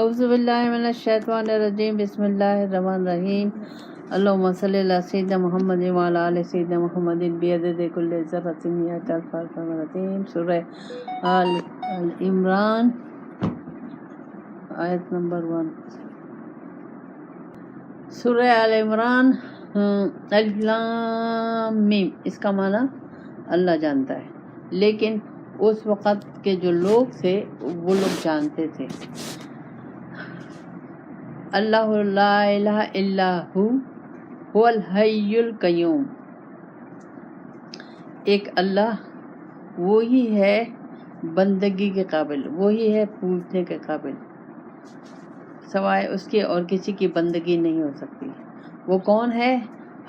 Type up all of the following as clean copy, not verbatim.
اعوذ باللہ من الشیطان الرجیم بسم اللہ الرحمن الرحیم اللہم صلی علی سیدنا محمد وعلی آل سیدنا محمد بعدد کل ذرۃ مئۃ الف الف مرتين سورہ آل عمران آیت نمبر 1۔ سورہ آل عمران الف لام میم، اس کا معنی اللہ جانتا ہے، لیکن اس وقت کے جو لوگ تھے وہ لوگ جانتے تھے۔ اللہ لا الہ الا هو الحی القیوم، ایک اللہ وہی ہے بندگی کے قابل، وہی ہے پوجنے کے قابل، سوائے اس کے اور کسی کی بندگی نہیں ہو سکتی۔ وہ کون ہے؟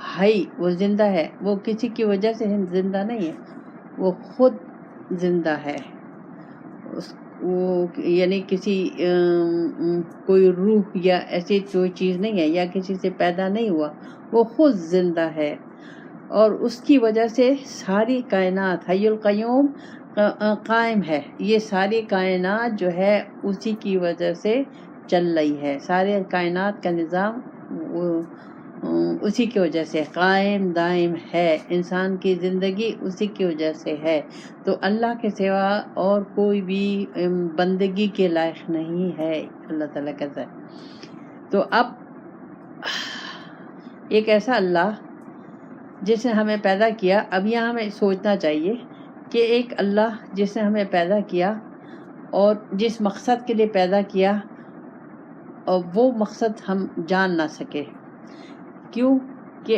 حی، وہ زندہ ہے، وہ کسی کی وجہ سے زندہ نہیں ہے، وہ خود زندہ ہے، وہ یعنی کسی کوئی روح یا ایسی کوئی چیز نہیں ہے، یا کسی سے پیدا نہیں ہوا، وہ خود زندہ ہے، اور اس کی وجہ سے ساری کائنات، حی القیوم قائم ہے، یہ ساری کائنات جو ہے اسی کی وجہ سے چل رہی ہے، سارے کائنات کا نظام اسی کی وجہ سے قائم دائم ہے، انسان کی زندگی اسی کی وجہ سے ہے۔ تو اللہ کے سوا اور کوئی بھی بندگی کے لائق نہیں ہے، اللہ تعالیٰ کہتا ہے۔ تو اب ایک ایسا اللہ جس نے ہمیں پیدا کیا، اب یہاں ہمیں سوچنا چاہیے کہ ایک اللہ جس نے ہمیں پیدا کیا اور جس مقصد کے لیے پیدا کیا، اور وہ مقصد ہم جان نہ سکے، کیوں کہ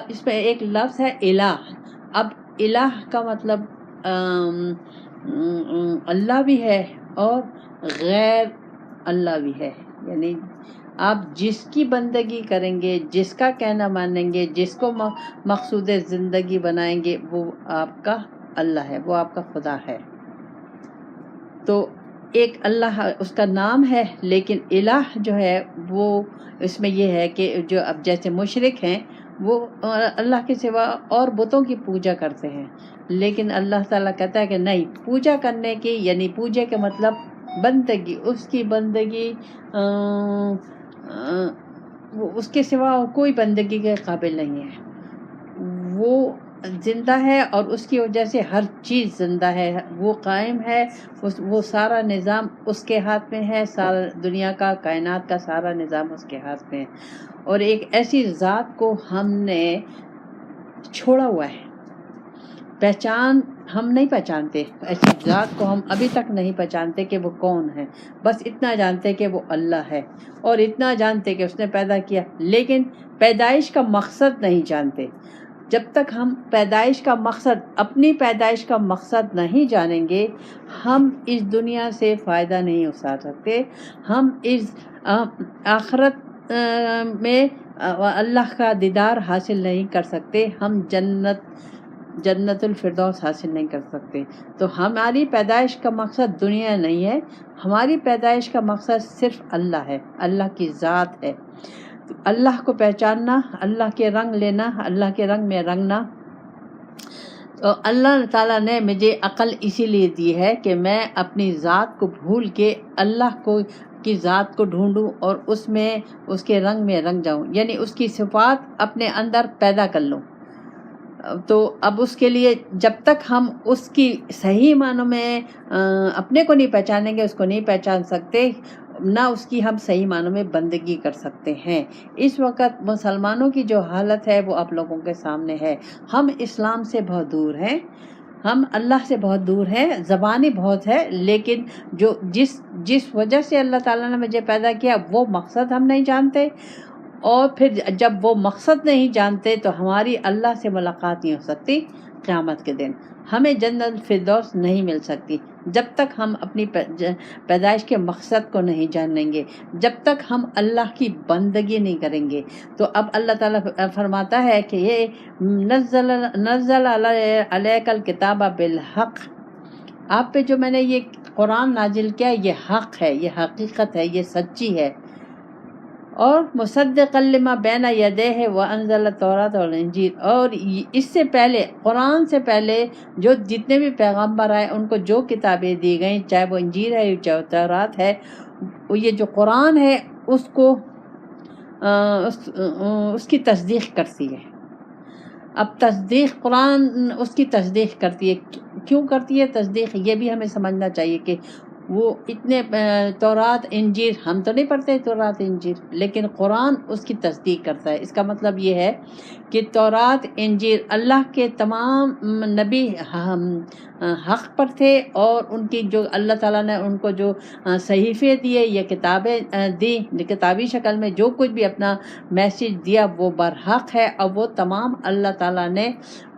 اس میں ایک لفظ ہے الہ۔ اب الہ کا مطلب اللہ بھی ہے اور غیر اللہ بھی ہے، یعنی آپ جس کی بندگی کریں گے، جس کا کہنا مانیں گے، جس کو مقصود زندگی بنائیں گے، وہ آپ کا اللہ ہے، وہ آپ کا خدا ہے۔ تو ایک اللہ اس کا نام ہے، لیکن الہ جو ہے وہ اس میں یہ ہے کہ جو اب جیسے مشرک ہیں وہ اللہ کے سوا اور بتوں کی پوجا کرتے ہیں، لیکن اللہ تعالیٰ کہتا ہے کہ نہیں، پوجا کرنے کی یعنی پوجا کا مطلب بندگی، اس کی بندگی اس کے سوا کوئی بندگی کے قابل نہیں ہے۔ وہ زندہ ہے اور اس کی وجہ سے ہر چیز زندہ ہے، وہ قائم ہے، وہ سارا نظام اس کے ہاتھ میں ہے، سارا دنیا کا کائنات کا سارا نظام اس کے ہاتھ میں ہے۔ اور ایک ایسی ذات کو ہم نے چھوڑا ہوا ہے، پہچان ہم نہیں پہچانتے، ایسی ذات کو ہم ابھی تک نہیں پہچانتے کہ وہ کون ہے، بس اتنا جانتے کہ وہ اللہ ہے، اور اتنا جانتے کہ اس نے پیدا کیا، لیکن پیدائش کا مقصد نہیں جانتے۔ جب تک ہم پیدائش کا مقصد، اپنی پیدائش کا مقصد نہیں جانیں گے، ہم اس دنیا سے فائدہ نہیں اٹھا سکتے، ہم اس آخرت میں اللہ کا دیدار حاصل نہیں کر سکتے، ہم جنت الفردوس حاصل نہیں کر سکتے۔ تو ہماری پیدائش کا مقصد دنیا نہیں ہے، ہماری پیدائش کا مقصد صرف اللہ ہے، اللہ کی ذات ہے۔ تو اللہ کو پہچاننا، اللہ کے رنگ لینا، اللہ کے رنگ میں رنگنا۔ تو اللہ تعالیٰ نے مجھے عقل اسی لیے دی ہے کہ میں اپنی ذات کو بھول کے اللہ کی ذات کو ڈھونڈوں اور اس میں اس کے رنگ میں رنگ جاؤں، یعنی اس کی صفات اپنے اندر پیدا کر لوں۔ تو اب اس کے لیے جب تک ہم اس کی صحیح معنوں میں اپنے کو نہیں پہچانیں گے، اس کو نہیں پہچان سکتے، نہ اس کی ہم صحیح معنوں میں بندگی کر سکتے ہیں۔ اس وقت مسلمانوں کی جو حالت ہے وہ آپ لوگوں کے سامنے ہے، ہم اسلام سے بہت دور ہیں، ہم اللہ سے بہت دور ہیں، زبانی بہت ہے، لیکن جس وجہ سے اللہ تعالیٰ نے مجھے پیدا کیا وہ مقصد ہم نہیں جانتے، اور پھر جب وہ مقصد نہیں جانتے تو ہماری اللہ سے ملاقات نہیں ہو سکتی قیامت کے دن، ہمیں جنت الفردوس نہیں مل سکتی جب تک ہم اپنی پیدائش کے مقصد کو نہیں جانیں گے، جب تک ہم اللہ کی بندگی نہیں کریں گے۔ تو اب اللہ تعالیٰ فرماتا ہے کہ یہ نزل علیک الکتاب بالحق، آپ پہ جو میں نے یہ قرآن نازل کیا، یہ حق ہے، یہ حقیقت ہے، یہ سچی ہے، اور مصدقا لما بین یدیہ وانزل التوراۃ والانجیل، اور اس سے پہلے، قرآن سے پہلے جو جتنے بھی پیغمبر آئے ان کو جو کتابیں دی گئیں، چاہے وہ انجیل ہے چاہے وہ تورات ہے، یہ جو قرآن ہے اس کو اس کی تصدیق کرتی ہے۔ اب تصدیق قرآن اس کی تصدیق کرتی ہے، کیوں کرتی ہے تصدیق؟ یہ بھی ہمیں سمجھنا چاہیے کہ وہ اتنے تورات انجیل، ہم تو نہیں پڑھتے تورات انجیل، لیکن قرآن اس کی تصدیق کرتا ہے۔ اس کا مطلب یہ ہے کہ تورات انجیل اللہ کے تمام نبی حق پر تھے، اور ان کی جو اللہ تعالیٰ نے ان کو جو صحیفے دیے یا کتابیں دی، کتابی شکل میں جو کچھ بھی اپنا میسیج دیا وہ برحق ہے، اور وہ تمام اللہ تعالیٰ نے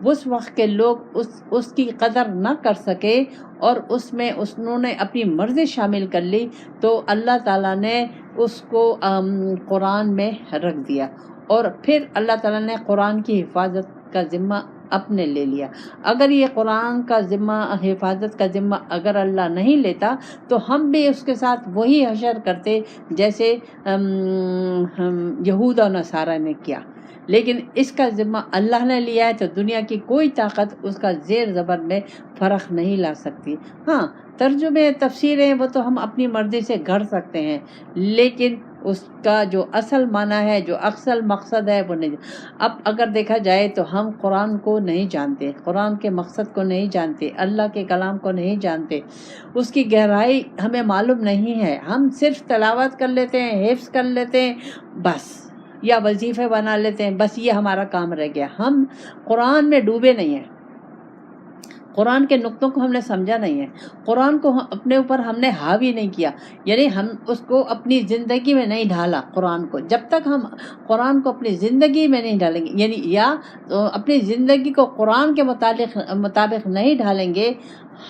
اس وقت کے لوگ اس کی قدر نہ کر سکے، اور اس میں انہوں نے اپنی مرضی شامل کر لی، تو اللہ تعالیٰ نے اس کو قرآن میں رکھ دیا، اور پھر اللہ تعالیٰ نے قرآن کی حفاظت کا ذمہ اپنے لے لیا۔ اگر یہ قرآن کا ذمہ، حفاظت کا ذمہ اگر اللہ نہیں لیتا تو ہم بھی اس کے ساتھ وہی حشر کرتے جیسے یہود اور نصارہ نے کیا، لیکن اس کا ذمہ اللہ نے لیا ہے، تو دنیا کی کوئی طاقت اس کا زیر زبر میں فرق نہیں لا سکتی۔ ہاں، ترجمے تفسیریں وہ تو ہم اپنی مرضی سے گھڑ سکتے ہیں، لیکن اس کا جو اصل معنی ہے، جو اصل مقصد ہے، وہ نہیں۔ اب اگر دیکھا جائے تو ہم قرآن کو نہیں جانتے، قرآن کے مقصد کو نہیں جانتے، اللہ کے کلام کو نہیں جانتے، اس کی گہرائی ہمیں معلوم نہیں ہے، ہم صرف تلاوت کر لیتے ہیں، حفظ کر لیتے ہیں بس، یا وظیفے بنا لیتے ہیں بس، یہ ہمارا کام رہ گیا۔ ہم قرآن میں ڈوبے نہیں ہیں، قرآن کے نقطوں کو ہم نے سمجھا نہیں ہے، قرآن کو اپنے اوپر ہم نے حاوی نہیں کیا، یعنی ہم اس کو اپنی زندگی میں نہیں ڈھالا۔ قرآن کو جب تک ہم قرآن کو اپنی زندگی میں نہیں ڈالیں گے، یعنی یا اپنی زندگی کو قرآن کے مطابق نہیں ڈھالیں گے،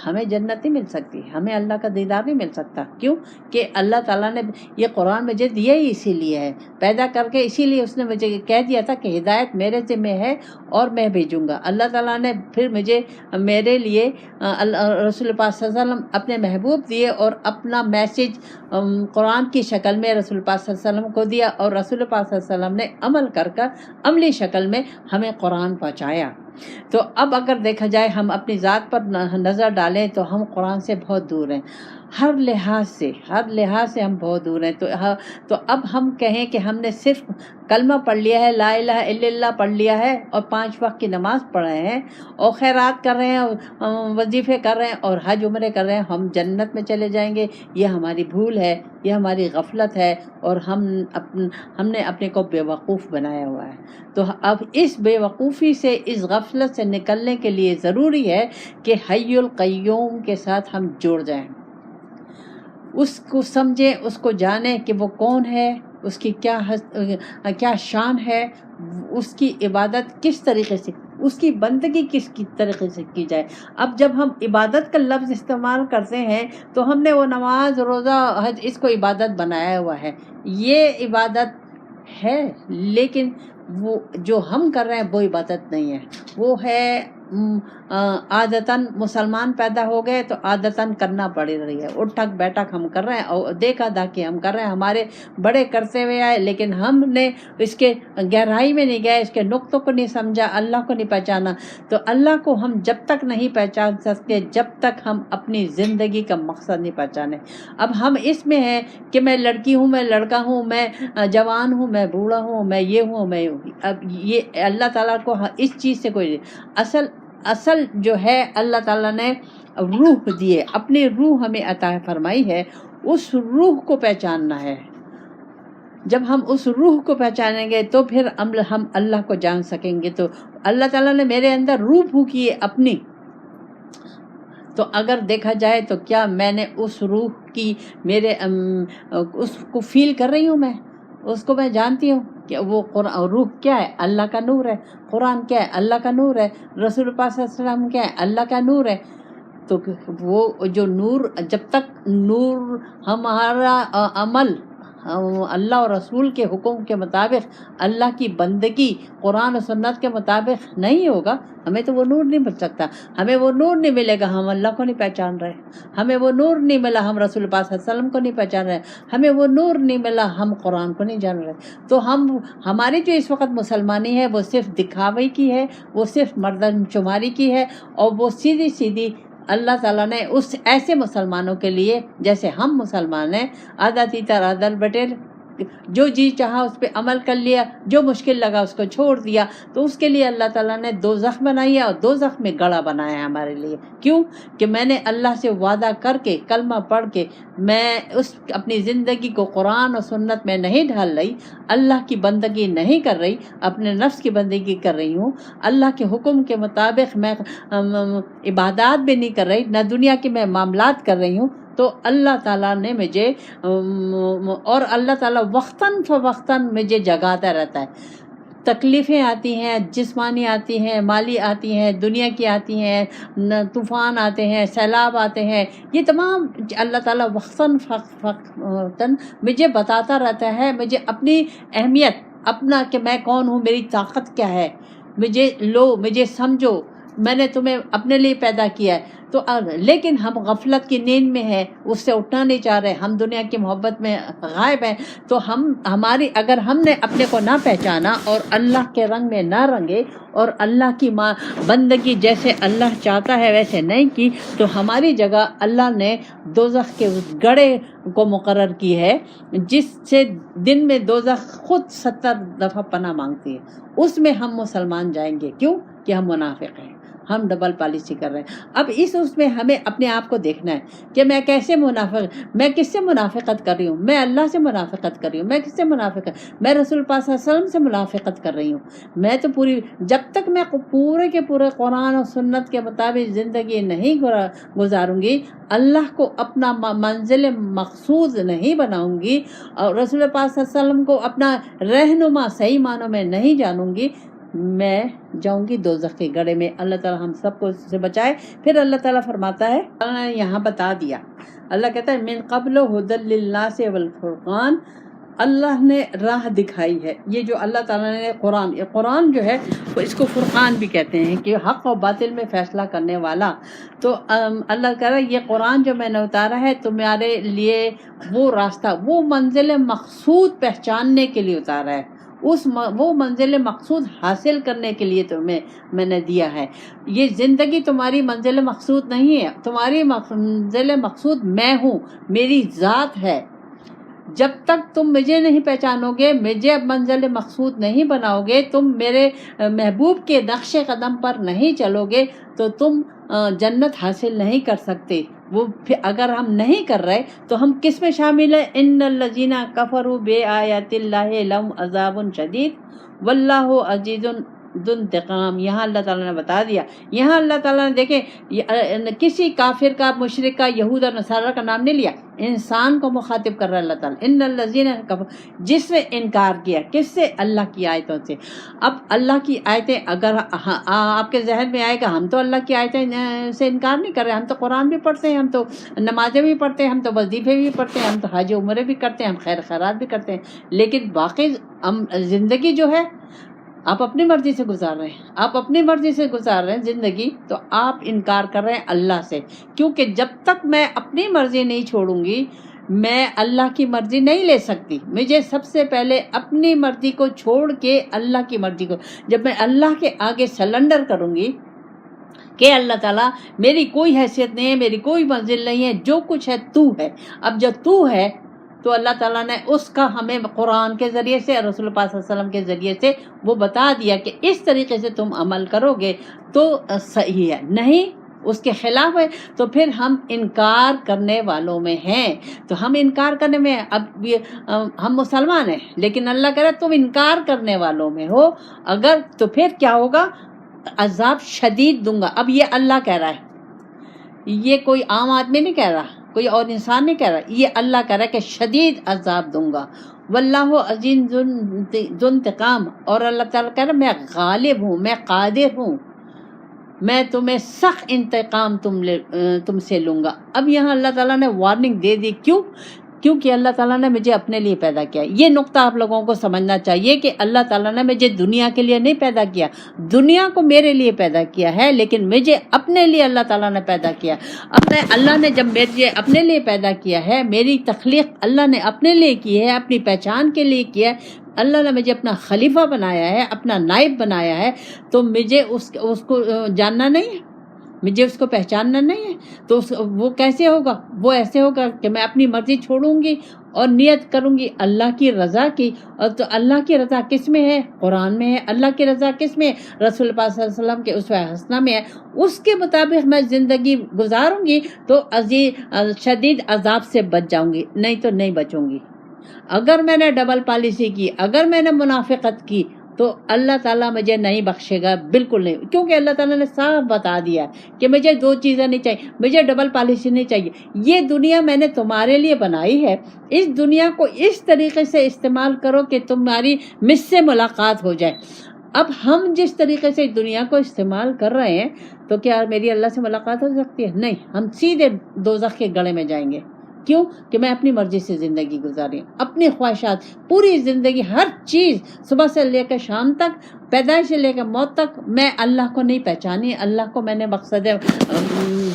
ہمیں جنت نہیں مل سکتی، ہمیں اللہ کا دیدار نہیں مل سکتا۔ کیوں کہ اللہ تعالیٰ نے یہ قرآن مجھے دیا ہی اسی لیے ہے، پیدا کر کے اسی لیے اس نے مجھے کہہ دیا تھا کہ ہدایت میرے ذمہ ہے اور میں بھیجوں گا۔ اللہ تعالیٰ نے پھر مجھے، میرے لیے رسول پاک صلی اللہ علیہ وسلم اپنے محبوب دیے، اور اپنا میسیج قرآن کی شکل میں رسول پاک صلی اللہ علیہ وسلم کو دیا، اور رسول پاک صلی اللہ علیہ وسلم نے عمل کر عملی شکل میں ہمیں قرآن پہنچایا۔ تو اب اگر دیکھا جائے ہم اپنی ذات پر نظر ڈالیں تو ہم قرآن سے بہت دور ہیں، ہر لحاظ سے ہم بہت دور ہیں۔ تو اب ہم کہیں کہ ہم نے صرف کلمہ پڑھ لیا ہے، لا الہ الا اللہ پڑھ لیا ہے، اور 5 وقت کی نماز پڑھ رہے ہیں، اور خیرات کر رہے ہیں، وظیفے کر رہے ہیں، اور حج عمرے کر رہے ہیں، ہم جنت میں چلے جائیں گے، یہ ہماری بھول ہے، یہ ہماری غفلت ہے، اور ہم نے اپنے کو بے وقوف بنایا ہوا ہے۔ تو اب اس بے وقوفی سے، اس غفلت سے نکلنے کے لیے ضروری ہے کہ حی القیوم کے ساتھ ہم جڑ جائیں، اس کو سمجھیں، اس کو جانیں کہ وہ کون ہے، اس کی کیا شان ہے، اس کی عبادت کس طریقے سے، اس کی بندگی کس کی طریقے سے کی جائے۔ اب جب ہم عبادت کا لفظ استعمال کرتے ہیں تو ہم نے وہ نماز، روزہ، حج، اس کو عبادت بنایا ہوا ہے، یہ عبادت ہے، لیکن وہ جو ہم کر رہے ہیں وہ عبادت نہیں ہے، وہ ہے عادتاً مسلمان پیدا ہو گئے تو عادتاً کرنا پڑ رہی ہے، اٹھک بیٹھک ہم کر رہے ہیں، اور دیکھا داکھی ہم کر رہے ہیں، ہمارے بڑے کرتے ہوئے آئے، لیکن ہم نے اس کے گہرائی میں نہیں گئے، اس کے نقطوں کو نہیں سمجھا، اللہ کو نہیں پہچانا۔ تو اللہ کو ہم جب تک نہیں پہچان سکتے جب تک ہم اپنی زندگی کا مقصد نہیں پہچانے۔ اب ہم اس میں ہیں کہ میں لڑکی ہوں، میں لڑکا ہوں، میں جوان ہوں، میں بوڑھا ہوں، میں یہ ہوں، میں اب یہ اللہ تعالیٰ کو اس چیز سے کوئی اصل جو ہے، اللہ تعالیٰ نے روح دیے، اپنی روح ہمیں عطا فرمائی ہے، اس روح کو پہچاننا ہے۔ جب ہم اس روح کو پہچانیں گے تو پھر ہم اللہ کو جان سکیں گے۔ تو اللہ تعالیٰ نے میرے اندر روح پھونکی ہے اپنی، تو اگر دیکھا جائے تو کیا میں نے اس روح کی اس کو فیل کر رہی ہوں، میں اس کو میں جانتی ہوں کہ وہ روح کیا ہے؟ اللہ کا نور ہے۔ قرآن کیا ہے؟ اللہ کا نور ہے۔ رسول پاک صلی اللہ علیہ وسلم کیا ہے؟ اللہ کا نور ہے۔ تو وہ جو نور، جب تک نور ہمارا عمل اللہ اور رسول کے حکم کے مطابق اللہ کی بندگی قرآن و سنت کے مطابق نہیں ہوگا، ہمیں تو وہ نور نہیں مل سکتا، ہمیں وہ نور نہیں ملے گا، ہم اللہ کو نہیں پہچان رہے، ہمیں وہ نور نہیں ملا، ہم رسول پاک صلی اللہ علیہ وسلم کو نہیں پہچان رہے، ہمیں وہ نور نہیں ملا، ہم قرآن کو نہیں جان رہے۔ تو ہماری جو اس وقت مسلمانی ہے وہ صرف دکھاوے کی ہے، وہ صرف مردم شماری کی ہے، اور وہ سیدھی سیدھی اللہ تعالیٰ نے اس ایسے مسلمانوں کے لیے جیسے ہم مسلمان ہیں، آدھا تیتر آدھا بٹیر، جو جی چاہا اس پہ عمل کر لیا، جو مشکل لگا اس کو چھوڑ دیا، تو اس کے لیے اللہ تعالیٰ نے دوزخ بنائی ہے، اور دوزخ میں گڑھا بنایا ہے ہمارے لیے۔ کیوں کہ میں نے اللہ سے وعدہ کر کے کلمہ پڑھ کے میں اپنی زندگی کو قرآن و سنت میں نہیں ڈھال رہی، اللہ کی بندگی نہیں کر رہی، اپنے نفس کی بندگی کر رہی ہوں، اللہ کے حکم کے مطابق میں عبادات بھی نہیں کر رہی، نہ دنیا کے میں معاملات کر رہی ہوں، تو اللہ تعالیٰ نے مجھے اور اللہ تعالیٰ وقتاً فوقتاً مجھے جگاتا رہتا ہے۔ تکلیفیں آتی ہیں، جسمانی آتی ہیں، مالی آتی ہیں، دنیا کی آتی ہیں، طوفان آتے ہیں، سیلاب آتے ہیں، یہ تمام اللہ تعالیٰ وقتاً فوقتاً مجھے بتاتا رہتا ہے، مجھے اپنی اہمیت، اپنا کہ میں کون ہوں، میری طاقت کیا ہے، مجھے سمجھو، میں نے تمہیں اپنے لیے پیدا کیا ہے۔ تو لیکن ہم غفلت کی نیند میں ہیں، اس سے اٹھنا نہیں چاہ رہے، ہم دنیا کی محبت میں غائب ہیں۔ تو اگر ہم نے اپنے کو نہ پہچانا اور اللہ کے رنگ میں نہ رنگے اور اللہ کی بندگی جیسے اللہ چاہتا ہے ویسے نہیں کی، تو ہماری جگہ اللہ نے دوزخ کے اس گڑھے کو مقرر کی ہے، جس سے دن میں دوزخ خود 70 دفعہ پناہ مانگتی ہے، اس میں ہم مسلمان جائیں گے۔ کیوں کہ ہم منافق ہیں، ہم ڈبل پالیسی کر رہے ہیں۔ اب اس میں ہمیں اپنے آپ کو دیکھنا ہے کہ میں کس سے منافقت کر رہی ہوں، میں اللہ سے منافقت کر رہی ہوں، میں کس سے منافقت، میں رسول پاک صلی اللہ علیہ وسلم سے منافقت کر رہی ہوں۔ میں تو جب تک میں پورے کے پورے قرآن و سنت کے مطابق زندگی نہیں گزاروں گی، اللہ کو اپنا منزل مقصود نہیں بناؤں گی، اور رسول پاک صلی اللہ علیہ وسلم کو اپنا رہنما صحیح معنوں میں نہیں جانوں گی، میں جاؤں گی دوزخ کے گڑھے میں۔ اللہ تعالیٰ ہم سب کو اس سے بچائے۔ پھر اللہ تعالیٰ فرماتا ہے، اللہ نے یہاں بتا دیا، اللہ کہتا ہے من قبل ھدی للناس والفرقان، اللہ نے راہ دکھائی ہے۔ یہ جو اللہ تعالیٰ نے قرآن جو ہے اس کو فرقان بھی کہتے ہیں، کہ حق و باطل میں فیصلہ کرنے والا۔ تو اللہ کہہ رہا ہے یہ قرآن جو میں نے اتارا ہے تمہارے لیے وہ راستہ، وہ منزل مقصود پہچاننے کے لیے اتارا ہے، وہ منزل مقصود حاصل کرنے کے لیے تمہیں میں نے دیا ہے۔ یہ زندگی تمہاری منزل مقصود نہیں ہے، تمہاری منزل مقصود میں ہوں، میری ذات ہے۔ جب تک تم مجھے نہیں پہچانو گے، مجھے منزل مقصود نہیں بناؤ گے، تم میرے محبوب کے نقش قدم پر نہیں چلو گے، تو تم جنت حاصل نہیں کر سکتے۔ وہ پھر اگر ہم نہیں کر رہے تو ہم کس میں شامل ہیں؟ ان الذین کفروا بآیات اللہ لہم عذاب شدید واللہ عزیز ذو انتقام۔ یہاں اللہ تعالیٰ نے بتا دیا، یہاں اللہ تعالیٰ نے دیکھیں کسی کافر کا، مشرک کا، یہود اور نصارہ کا نام نہیں لیا، انسان کو مخاطب کر رہا ہے اللہ تعالیٰ۔ ان الذین کفروا، جس نے انکار کیا، کس سے؟ اللہ کی آیتوں سے۔ اب اللہ کی آیتیں اگر آپ کے ذہن میں آئے گا، ہم تو اللہ کی آیتیں سے انکار نہیں کر رہے، ہم تو قرآن بھی پڑھتے ہیں، ہم تو نمازیں بھی پڑھتے ہیں، ہم تو وظیفے بھی پڑھتے ہیں، ہم تو حج عمرے بھی کرتے ہیں، ہم خیر خیرات بھی کرتے ہیں، لیکن باقی زندگی جو ہے آپ اپنی مرضی سے گزار رہے ہیں، آپ اپنی مرضی سے گزار رہے ہیں زندگی، تو آپ انکار کر رہے ہیں اللہ سے۔ کیونکہ جب تک میں اپنی مرضی نہیں چھوڑوں گی، میں اللہ کی مرضی نہیں لے سکتی۔ مجھے سب سے پہلے اپنی مرضی کو چھوڑ کے اللہ کی مرضی کو، جب میں اللہ کے آگے سلنڈر کروں گی کہ اللہ تعالیٰ میری کوئی حیثیت نہیں ہے، میری کوئی منزل نہیں ہے، جو کچھ ہے تو ہے۔ اب جو تو ہے تو اللہ تعالیٰ نے اس کا ہمیں قرآن کے ذریعے سے، رسول پاک صلی اللہ علیہ وسلم کے ذریعے سے وہ بتا دیا کہ اس طریقے سے تم عمل کرو گے تو صحیح ہے، نہیں اس کے خلاف ہے تو پھر ہم انکار کرنے والوں میں ہیں۔ تو ہم انکار کرنے میں، اب ہم مسلمان ہیں لیکن اللہ کہہ رہا ہے تم انکار کرنے والوں میں ہو، اگر تو پھر کیا ہوگا؟ عذاب شدید دوں گا۔ اب یہ اللہ کہہ رہا ہے، یہ کوئی عام آدمی نہیں کہہ رہا، کوئی اور انسان نہیں کہہ رہا، یہ اللہ کہہ رہا ہے کہ شدید عذاب دوں گا۔ واللہ عزیز ذو انتقام، اور اللہ تعالیٰ کہہ رہا ہے میں غالب ہوں، میں قادر ہوں، میں تمہیں سخت انتقام تم سے لوں گا۔ اب یہاں اللہ تعالیٰ نے وارننگ دے دی، کیوں کیونکہ اللہ تعالیٰ نے مجھے اپنے لیے پیدا کیا. یہ نقطہ آپ لوگوں کو سمجھنا چاہیے کہ اللہ تعالیٰ نے مجھے دنیا کے لیے نہیں پیدا کیا, دنیا کو میرے لیے پیدا کیا ہے, لیکن مجھے اپنے لیے اللہ تعالیٰ نے پیدا کیا. اللہ نے جب مجھے اپنے لیے پیدا کیا ہے, میری تخلیق اللہ نے اپنے لیے کی ہے, اپنی پہچان کے لیے کیا ہے, اللہ نے مجھے اپنا خلیفہ بنایا ہے, اپنا نائب بنایا ہے, تو مجھے اس کو جاننا نہیں ہے, مجھے اس کو پہچاننا نہیں ہے. تو وہ کیسے ہوگا؟ وہ ایسے ہوگا کہ میں اپنی مرضی چھوڑوں گی اور نیت کروں گی اللہ کی رضا کی. اور تو اللہ کی رضا کس میں ہے؟ قرآن میں ہے. اللہ کی رضا کس میں ہے؟ رسول پاک صلی اللہ علیہ وسلم کے اسوہ حسنہ میں ہے. اس کے مطابق میں زندگی گزاروں گی تو شدید عذاب سے بچ جاؤں گی, نہیں تو نہیں بچوں گی. اگر میں نے ڈبل پالیسی کی, اگر میں نے منافقت کی, تو اللہ تعالیٰ مجھے نہیں بخشے گا, بالکل نہیں. کیونکہ اللہ تعالیٰ نے صاف بتا دیا کہ مجھے دو چیزیں نہیں چاہیے, مجھے ڈبل پالیسی نہیں چاہیے. یہ دنیا میں نے تمہارے لیے بنائی ہے, اس دنیا کو اس طریقے سے استعمال کرو کہ تمہاری مجھ سے ملاقات ہو جائے. اب ہم جس طریقے سے دنیا کو استعمال کر رہے ہیں, تو کیا میری اللہ سے ملاقات ہو سکتی ہے؟ نہیں, ہم سیدھے دوزخ کے گڑھے میں جائیں گے. کیوں؟ کہ میں اپنی مرضی سے زندگی گزاری ہوں, اپنی خواہشات, پوری زندگی ہر چیز صبح سے لے کر شام تک, پیدائش سے لے کر موت تک میں اللہ کو نہیں پہچانی, اللہ کو میں نے مقصد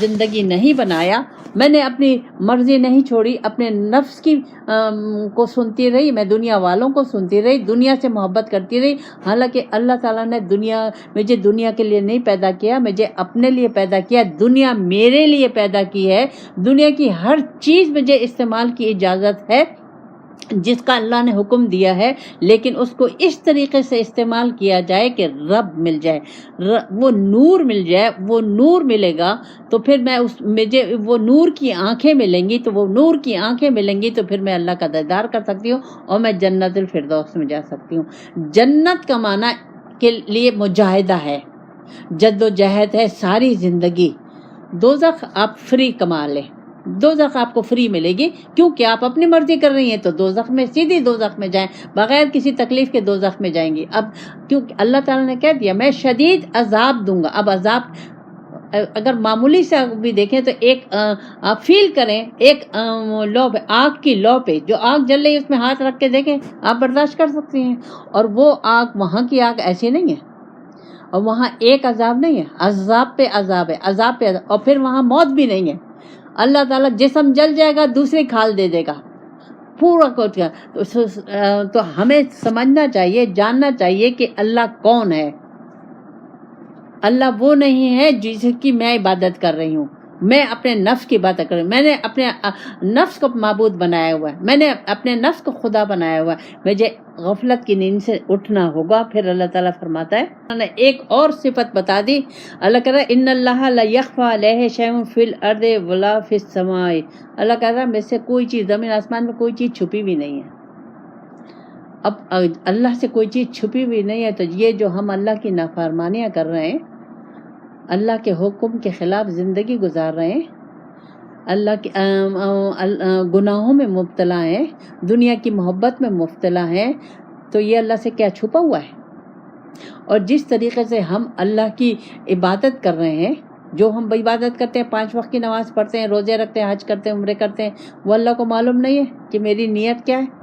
زندگی نہیں بنایا, میں نے اپنی مرضی نہیں چھوڑی, اپنے نفس کی کو سنتی رہی, میں دنیا والوں کو سنتی رہی, دنیا سے محبت کرتی رہی. حالانکہ اللہ تعالیٰ نے مجھے دنیا کے لیے نہیں پیدا کیا, مجھے اپنے لیے پیدا کیا. دنیا میرے لیے پیدا کی ہے, دنیا کی ہر چیز مجھے استعمال کی اجازت ہے جس کا اللہ نے حکم دیا ہے, لیکن اس کو اس طریقے سے استعمال کیا جائے کہ رب مل جائے, وہ نور مل جائے. وہ نور ملے گا تو پھر مجھے وہ نور کی آنکھیں ملیں گی, تو وہ نور کی آنکھیں ملیں گی تو پھر میں اللہ کا دیدار کر سکتی ہوں اور میں جنت الفردوس میں جا سکتی ہوں. جنت کا معنی کے لیے مجاہدہ ہے, جد و جہد ہے ساری زندگی. دوزخ آپ فری کما لیں, دوزخ آپ کو فری ملے گی, کیونکہ آپ اپنی مرضی کر رہی ہیں. تو دوزخ میں سیدھی دوزخ میں جائیں, بغیر کسی تکلیف کے دوزخ میں جائیں گی. اب کیونکہ اللہ تعالیٰ نے کہہ دیا میں شدید عذاب دوں گا. اب عذاب اگر معمولی سے بھی دیکھیں تو ایک آپ فیل کریں, ایک لو پہ, آگ کی لو پہ جو آگ جل رہی ہے اس میں ہاتھ رکھ کے دیکھیں, آپ برداشت کر سکتی ہیں. اور وہ آگ, وہاں کی آگ ایسی نہیں ہے, اور وہاں ایک عذاب نہیں ہے, عذاب پہ عذاب ہے, عذاب پہ عذاب. اور پھر وہاں موت بھی نہیں ہے. اللہ تعالیٰ جسم جل جائے گا, دوسری کھال دے دے گا پورا کچھ. تو ہمیں سمجھنا چاہیے, جاننا چاہیے کہ اللہ کون ہے. اللہ وہ نہیں ہے جس کی میں عبادت کر رہی ہوں. میں اپنے نفس کی بات کر رہی ہوں. میں نے اپنے نفس کو معبود بنایا ہوا ہے, میں نے اپنے نفس کو خدا بنایا ہوا ہے. مجھے غفلت کی نیند سے اٹھنا ہوگا. پھر اللہ تعالیٰ فرماتا ہے, انہوں نے ایک اور صفت بتا دی. اللہ کہہ رہا ہے ان اللہ لا یخفی علیہ شیء فی الارض ولا فی السماء. اللہ کہہ رہا ہے مجھ سے کوئی چیز, زمین آسمان میں کوئی چیز چھپی بھی نہیں ہے. اب اللہ سے کوئی چیز چھپی ہوئی نہیں ہے, تو یہ جو ہم اللہ کی نافرمانیاں کر رہے ہیں, اللہ کے حکم کے خلاف زندگی گزار رہے ہیں, اللہ کے گناہوں میں مبتلا ہیں, دنیا کی محبت میں مبتلا ہیں, تو یہ اللہ سے کیا چھپا ہوا ہے؟ اور جس طریقے سے ہم اللہ کی عبادت کر رہے ہیں, جو ہم عبادت کرتے ہیں, 5 وقت کی نماز پڑھتے ہیں, روزے رکھتے ہیں, حج کرتے ہیں, عمرے کرتے ہیں, وہ اللہ کو معلوم نہیں ہے کہ میری نیت کیا ہے,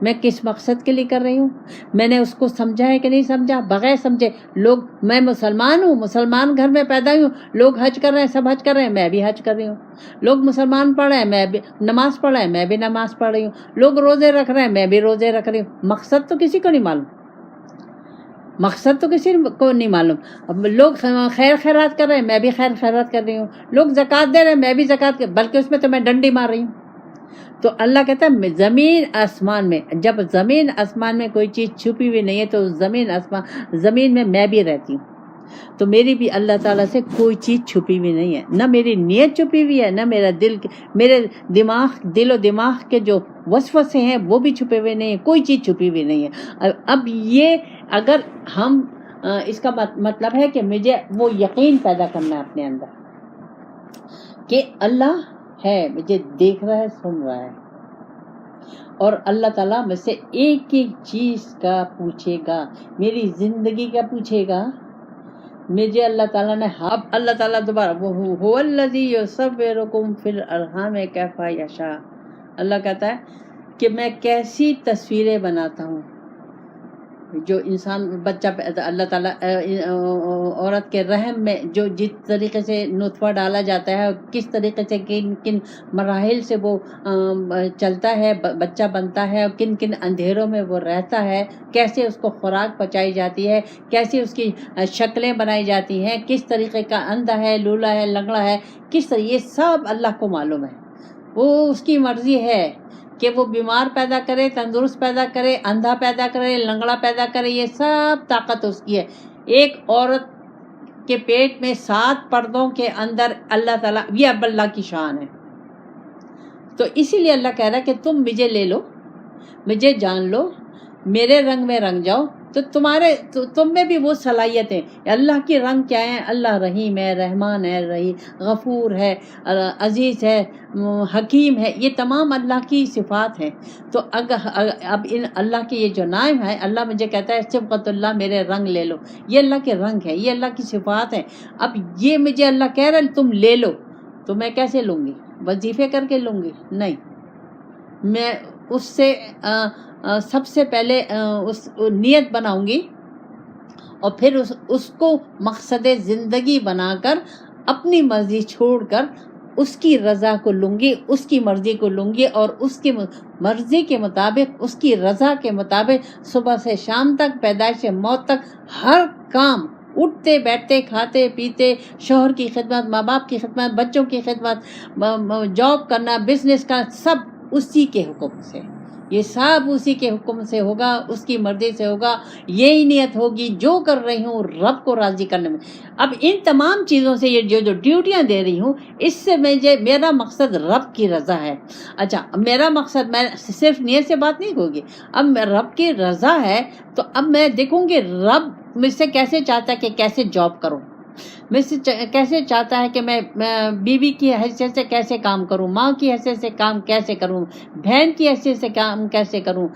میں کس مقصد کے لیے کر رہی ہوں, میں نے اس کو سمجھا ہے کہ نہیں سمجھا. بغیر سمجھے لوگ, میں مسلمان ہوں, مسلمان گھر میں پیدا ہوں, لوگ حج کر رہے ہیں, سب حج کر رہے ہیں, میں بھی حج کر رہی ہوں. لوگ مسلمان پڑھ رہے ہیں, میں بھی نماز پڑھ رہے ہیں, میں بھی نماز پڑھ رہی ہوں. لوگ روزے رکھ رہے ہیں, میں بھی روزے رکھ رہی ہوں. مقصد تو کسی کو نہیں معلوم, مقصد تو کسی کو نہیں معلوم. اب لوگ خیر خیرات کر رہے ہیں, میں بھی خیر خیرات کر رہی ہوں. لوگ زکوٰۃ دے رہے ہیں, میں بھی زکوٰۃ, بلکہ اس میں تو میں ڈنڈی مار رہی ہوں. تو اللہ کہتا ہے زمین آسمان میں, جب زمین آسمان میں کوئی چیز چھپی ہوئی نہیں ہے, تو زمین میں میں بھی رہتی ہوں. تو میری بھی اللہ تعالیٰ سے کوئی چیز چھپی ہوئی نہیں ہے, نہ میری نیت چھپی ہوئی ہے, نہ میرا میرے دل و دماغ کے جو وسوسے ہیں وہ بھی چھپے ہوئے نہیں ہیں, کوئی چیز چھپی ہوئی نہیں ہے. اب یہ اگر ہم اس کا مطلب ہے کہ مجھے وہ یقین پیدا کرنا ہے اپنے اندر کہ اللہ ہے, مجھے دیکھ رہا ہے, سن رہا ہے, اور اللہ تعالیٰ مجھ سے ایک ایک چیز کا پوچھے گا, میری زندگی کا پوچھے گا. مجھے اللہ تعالیٰ نے, اب اللہ تعالیٰ دوبارہ, وہ هو الذی یصورکم فی الارحام کیف یشاء, اللہ کہتا ہے کہ میں کیسی تصویریں بناتا ہوں. جو انسان بچہ اللہ تعالیٰ عورت کے رحم میں جو جس طریقے سے نطفہ ڈالا جاتا ہے، کس طریقے سے کن کن مراحل سے وہ چلتا ہے، بچہ بنتا ہے، اور کن کن اندھیروں میں وہ رہتا ہے، کیسے اس کو خوراک پہنچائی جاتی ہے، کیسے اس کی شکلیں بنائی جاتی ہیں، کس طریقے کا اندھا ہے، لولا ہے، لنگڑا ہے، کس طرح، یہ سب اللہ کو معلوم ہے. وہ اس کی مرضی ہے کہ وہ بیمار پیدا کرے، تندرست پیدا کرے، اندھا پیدا کرے، لنگڑا پیدا کرے، یہ سب طاقت اس کی ہے. ایک عورت کے پیٹ میں 7 پردوں کے اندر اللہ تعالیٰ، یہ اب اللہ کی شان ہے. تو اسی لیے اللہ کہہ رہا ہے کہ تم مجھے لے لو، مجھے جان لو، میرے رنگ میں رنگ جاؤ، تو تم میں بھی وہ صلاحیتیں. اللہ کی رنگ کیا ہے؟ اللہ رحیم ہے، رحمان ہے، غفور ہے، عزیز ہے، حکیم ہے، یہ تمام اللہ کی صفات ہیں. تو اب ان اللہ کے یہ جو نام ہے، اللہ مجھے کہتا ہے صبغۃ اللہ، میرے رنگ لے لو. یہ اللہ کے رنگ ہے، یہ اللہ کی صفات ہیں. اب یہ مجھے اللہ کہہ رہا ہے تم لے لو، تو میں کیسے لوں گی؟ وظیفے کر کے لوں گی؟ نہیں، میں اس سے سب سے پہلے اس نیت بناؤں گی، اور پھر اس کو مقصد زندگی بنا کر اپنی مرضی چھوڑ کر اس کی رضا کو لوں گی، اس کی مرضی کو لوں گی، اور اس کی مرضی کے مطابق، اس کی رضا کے مطابق صبح سے شام تک، پیدائش سے موت تک، ہر کام، اٹھتے بیٹھتے، کھاتے پیتے، شوہر کی خدمت، ماں باپ کی خدمت، بچوں کی خدمت، جاب کرنا، بزنس کا، سب اسی کے حکم سے. یہ سب اسی کے حکم سے ہوگا، اس کی مرضی سے ہوگا. یہی نیت ہوگی جو کر رہی ہوں رب کو راضی کرنے میں. اب ان تمام چیزوں سے، یہ جو ڈیوٹیاں دے رہی ہوں، اس سے میرا مقصد رب کی رضا ہے. اچھا، میرا مقصد، میں صرف نیت سے بات نہیں ہوگی، اب رب کی رضا ہے، تو اب میں دیکھوں گی رب مجھ سے کیسے چاہتا ہے کہ کیسے جاب کروں، مجھ سے کیسے چاہتا ہے کہ میں بیوی کی حیثیت سے کیسے کام کروں، ماں کی حیثیت سے کام کیسے کروں، بہن کی حیثیت سے کام کیسے کروں،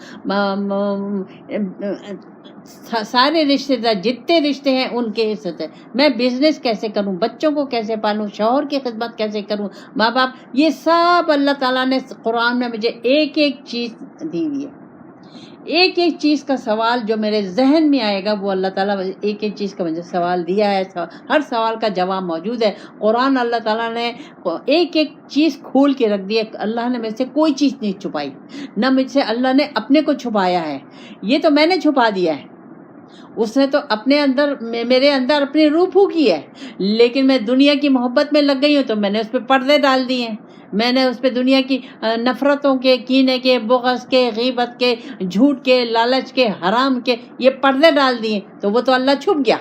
سارے رشتے دار جتنے رشتے ہیں ان کے حصے، میں بزنس کیسے کروں، بچوں کو کیسے پالوں، شوہر کی خدمت کیسے کروں، ماں باپ، یہ سب اللہ تعالیٰ نے قرآن میں مجھے ایک ایک چیز دی ہوئی ہے. ایک ایک چیز کا سوال جو میرے ذہن میں آئے گا، وہ اللہ تعالیٰ ایک ایک چیز کا مجھے سوال دیا ہے. ہر سوال کا جواب موجود ہے. قرآن اللہ تعالیٰ نے ایک ایک چیز کھول کے رکھ دی ہے. اللہ نے مجھ سے کوئی چیز نہیں چھپائی، نہ مجھ سے اللہ نے اپنے کو چھپایا ہے. یہ تو میں نے چھپا دیا ہے، اس نے تو اپنے اندر، میرے اندر اپنی روح پھونکی ہے، لیکن میں دنیا کی محبت میں لگ گئی ہوں، تو میں نے اس پہ پردے ڈال دیے ہیں. میں نے اس پہ دنیا کی نفرتوں کے، کینے کے، بغض کے، غیبت کے، جھوٹ کے، لالچ کے، حرام کے، یہ پردے ڈال دیے، تو وہ تو اللہ چھپ گیا.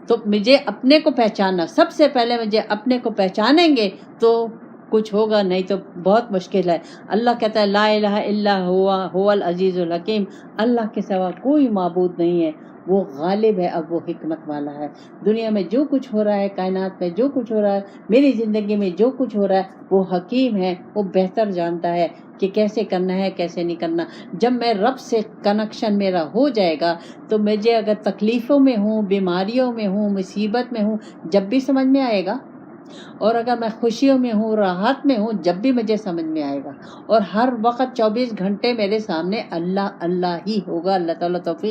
تو مجھے اپنے کو پہچاننا، سب سے پہلے مجھے اپنے کو پہچانیں گے تو کچھ ہوگا، نہیں تو بہت مشکل ہے. اللہ کہتا ہے لا الہ الا هو العزیز الحکیم، اللہ کے سوا کوئی معبود نہیں ہے، وہ غالب ہے، اب وہ حکمت والا ہے. دنیا میں جو کچھ ہو رہا ہے، کائنات میں جو کچھ ہو رہا ہے، میری زندگی میں جو کچھ ہو رہا ہے، وہ حکیم ہے، وہ بہتر جانتا ہے کہ کیسے کرنا ہے، کیسے نہیں کرنا. جب میں رب سے کنیکشن میرا ہو جائے گا، تو مجھے اگر تکلیفوں میں ہوں، بیماریوں میں ہوں، مصیبت میں ہوں، جب بھی سمجھ میں آئے گا، اور اگر میں خوشیوں میں ہوں، راحت میں ہوں، جب بھی مجھے سمجھ میں آئے گا. اور ہر وقت 24 گھنٹے میرے سامنے اللہ اللہ ہی ہوگا. اللہ تعالیٰ توفیق